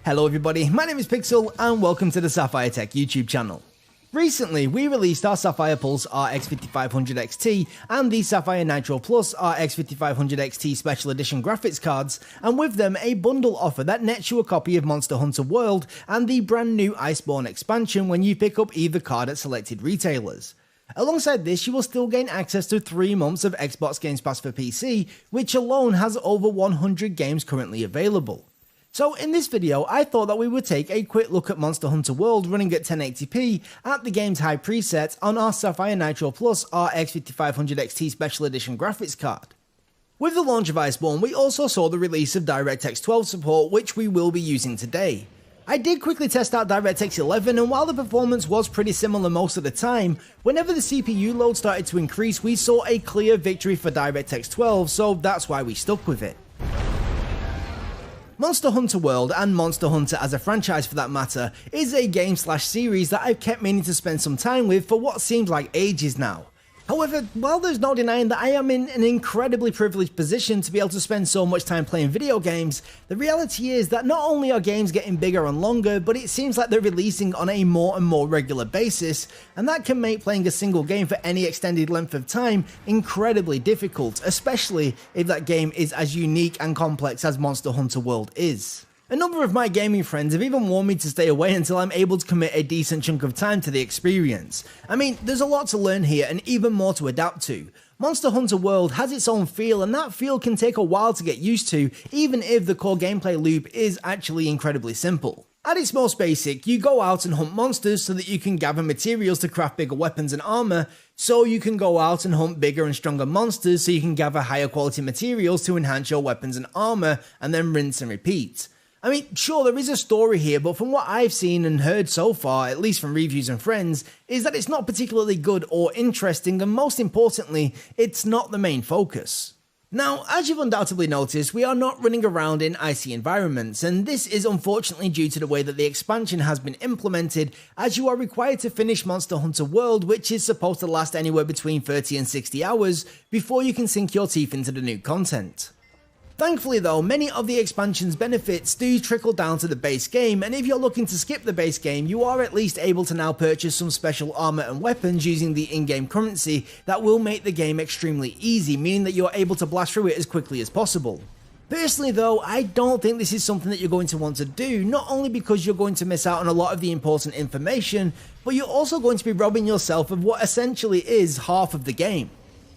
Hello everybody, my name is Pixel and welcome to the Sapphire Tech YouTube channel. Recently, we released our Sapphire Pulse RX 5500 XT and the Sapphire Nitro Plus RX 5500 XT Special Edition graphics cards, and with them a bundle offer that nets you a copy of Monster Hunter World and the brand new Iceborne expansion when you pick up either card at selected retailers. Alongside this, you will still gain access to 3 months of Xbox Games Pass for PC, which alone has over 100 games currently available. So in this video, I thought that we would take a quick look at Monster Hunter World running at 1080p at the game's high preset on our Sapphire Nitro Plus RX 5500 XT Special Edition graphics card. With the launch of Iceborne, we also saw the release of DirectX 12 support, which we will be using today. I did quickly test out DirectX 11, and while the performance was pretty similar most of the time, whenever the CPU load started to increase, we saw a clear victory for DirectX 12, so that's why we stuck with it. Monster Hunter World, and Monster Hunter as a franchise for that matter, is a game/series that I've kept meaning to spend some time with for what seems like ages now. However, while there's no denying that I am in an incredibly privileged position to be able to spend so much time playing video games, the reality is that not only are games getting bigger and longer, but it seems like they're releasing on a more and more regular basis, and that can make playing a single game for any extended length of time incredibly difficult, especially if that game is as unique and complex as Monster Hunter World is. A number of my gaming friends have even warned me to stay away until I'm able to commit a decent chunk of time to the experience. I mean, there's a lot to learn here and even more to adapt to. Monster Hunter World has its own feel, and that feel can take a while to get used to, even if the core gameplay loop is actually incredibly simple. At its most basic, you go out and hunt monsters so that you can gather materials to craft bigger weapons and armor, so you can go out and hunt bigger and stronger monsters so you can gather higher quality materials to enhance your weapons and armor, and then rinse and repeat. I mean, sure, there is a story here, but from what I've seen and heard so far, at least from reviews and friends, is that it's not particularly good or interesting, and most importantly, it's not the main focus. Now, as you've undoubtedly noticed, we are not running around in icy environments, and this is unfortunately due to the way that the expansion has been implemented, as you are required to finish Monster Hunter World, which is supposed to last anywhere between 30 and 60 hours, before you can sink your teeth into the new content. Thankfully though, many of the expansion's benefits do trickle down to the base game, and if you're looking to skip the base game, you are at least able to now purchase some special armor and weapons using the in-game currency that will make the game extremely easy, meaning that you're able to blast through it as quickly as possible. Personally though, I don't think this is something that you're going to want to do, not only because you're going to miss out on a lot of the important information, but you're also going to be robbing yourself of what essentially is half of the game.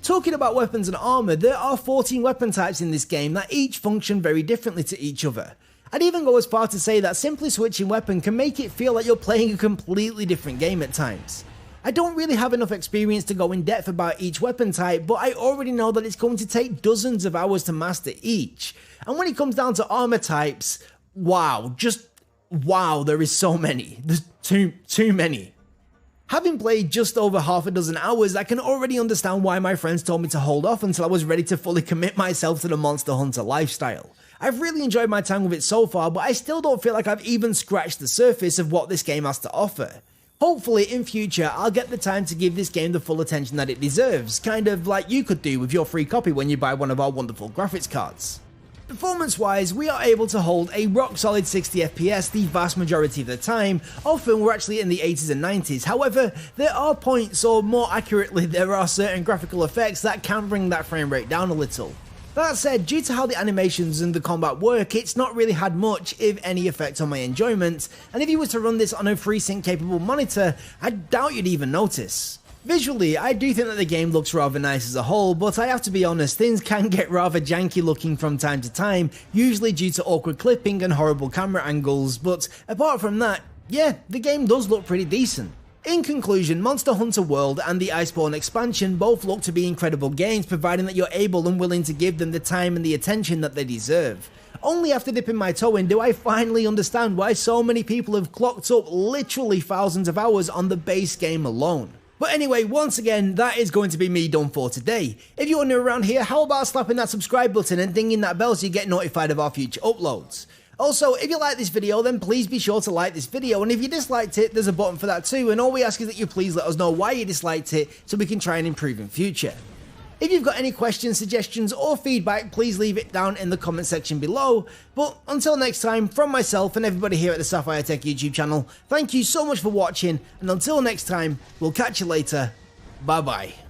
Talking about weapons and armor, there are 14 weapon types in this game that each function very differently to each other. I'd even go as far to say that simply switching weapon can make it feel like you're playing a completely different game at times. I don't really have enough experience to go in depth about each weapon type, but I already know that it's going to take dozens of hours to master each. And when it comes down to armor types, wow, just wow, there is so many. There's too many. Having played just over half a dozen hours, I can already understand why my friends told me to hold off until I was ready to fully commit myself to the Monster Hunter lifestyle. I've really enjoyed my time with it so far, but I still don't feel like I've even scratched the surface of what this game has to offer. Hopefully in future, I'll get the time to give this game the full attention that it deserves, kind of like you could do with your free copy when you buy one of our wonderful graphics cards. Performance-wise, we are able to hold a rock-solid 60 FPS the vast majority of the time. Often we're actually in the 80s and 90s, however, there are points, or more accurately, there are certain graphical effects that can bring that frame rate down a little. That said, due to how the animations and the combat work, it's not really had much, if any, effect on my enjoyment, and if you were to run this on a FreeSync capable monitor, I doubt you'd even notice. Visually, I do think that the game looks rather nice as a whole, but I have to be honest, things can get rather janky looking from time to time, usually due to awkward clipping and horrible camera angles, but apart from that, yeah, the game does look pretty decent. In conclusion, Monster Hunter World and the Iceborne expansion both look to be incredible games, providing that you're able and willing to give them the time and the attention that they deserve. Only after dipping my toe in do I finally understand why so many people have clocked up literally thousands of hours on the base game alone. But anyway, once again, that is going to be me done for today. If you're new around here, how about slapping that subscribe button and dinging that bell so you get notified of our future uploads? Also, if you like this video, then please be sure to like this video, and if you disliked it, there's a button for that too, and all we ask is that you please let us know why you disliked it so we can try and improve in future. If you've got any questions, suggestions or feedback, please leave it down in the comment section below. But until next time, from myself and everybody here at the Sapphire Tech YouTube channel, thank you so much for watching, and until next time, we'll catch you later. Bye bye.